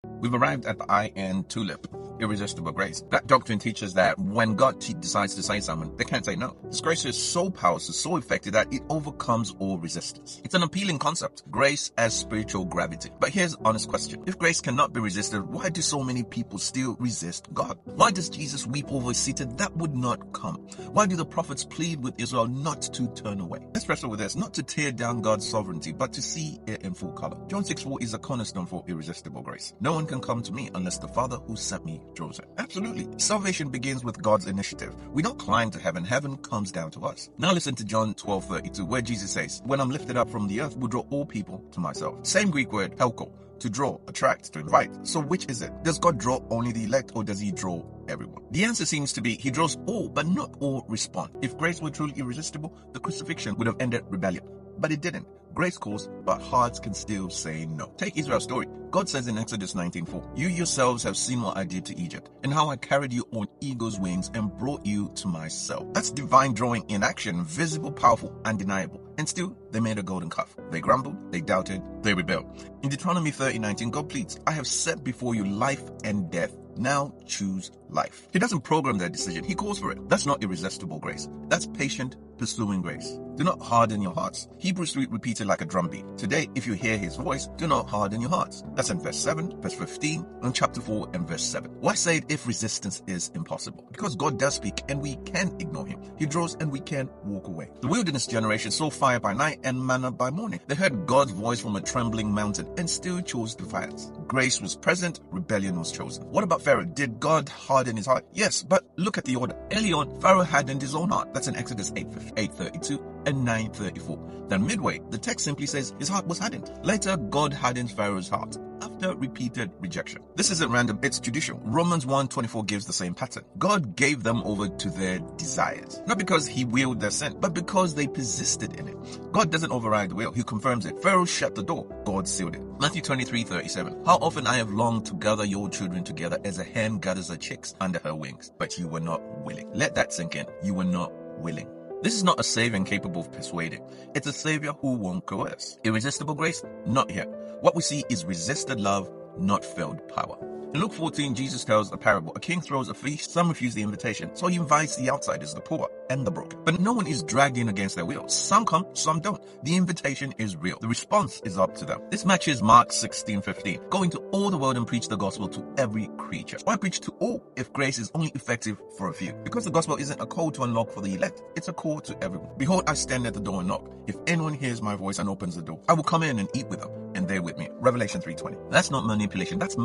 We've arrived at the I-N tulip, irresistible grace. That doctrine teaches that when God decides to say something, they can't say no. This grace is so powerful, so effective that it overcomes all resistance. It's an appealing concept, grace as spiritual gravity. But here's an honest question. If grace cannot be resisted, why do so many people still resist God? Why does Jesus weep over a city that would not come? Why do the prophets plead with Israel not to turn away? Let's wrestle with this, not to tear down God's sovereignty, but to see it in full color. John 6:4 is a cornerstone for irresistible grace. No one can come to me unless the Father who sent me draws it. Absolutely. Salvation begins with God's initiative. We don't climb to heaven. Heaven comes down to us. Now listen to John 12:32, where Jesus says, when I'm lifted up from the earth, will draw all people to myself. Same Greek word, helko, to draw, attract, to invite. So which is it? Does God draw only the elect, or does he draw everyone? The answer seems to be he draws all, but not all respond. If grace were truly irresistible, the crucifixion would have ended rebellion. But it didn't. Grace calls, but hearts can still say no. Take Israel's story. God says in Exodus 19:4, you yourselves have seen what I did to Egypt, and how I carried you on eagle's wings and brought you to myself. That's divine drawing in action, visible, powerful, undeniable. And still, they made a golden calf. They grumbled, they doubted, they rebelled. In Deuteronomy 30:19, God pleads, I have set before you life and death. Now choose life. He doesn't program their decision. He calls for it. That's not irresistible grace. That's patient, pursuing grace. Do not harden your hearts. Hebrews 3 repeated like a drumbeat. Today, if you hear his voice, do not harden your hearts. That's in verse 7, verse 15, and chapter 4 and verse 7. Why say it if resistance is impossible? Because God does speak and we can ignore him. He draws and we can walk away. The wilderness generation saw fire by night and manna by morning. They heard God's voice from a trembling mountain and still chose defiance. Grace was present, rebellion was chosen. What about Pharaoh? Did God harden his heart? Yes, but look at the order. Early on, Pharaoh hardened his own heart. That's in Exodus 8:32 and 9:34. Then midway, the text simply says his heart was hardened. Later, God hardened Pharaoh's heart after repeated rejection. This isn't random, it's judicial. Romans 1:24 gives the same pattern. God gave them over to their desires. Not because he willed their sin, but because they persisted in it. God doesn't override the will, he confirms it. Pharaoh shut the door, God sealed it. Matthew 23:37. How often I have longed to gather your children together as a hen gathers her chicks under her wings, but you were not willing. Let that sink in. You were not willing. This is not a savior capable of persuading. It's a savior who won't coerce. Irresistible grace? Not here. What we see is resisted love, not failed power. In Luke 14, Jesus tells a parable. A king throws a feast, some refuse the invitation, so he invites the outsiders, the poor and the broken. But no one is dragged in against their will. Some come, some don't. The invitation is real. The response is up to them. This matches Mark 16:15. Go into all the world and preach the gospel to every creature. Why preach to all if grace is only effective for a few? Because the gospel isn't a call to unlock for the elect. It's a call to everyone. Behold, I stand at the door and knock. If anyone hears my voice and opens the door, I will come in and eat with them, and they with me. Revelation 3:20. That's not manipulation. That's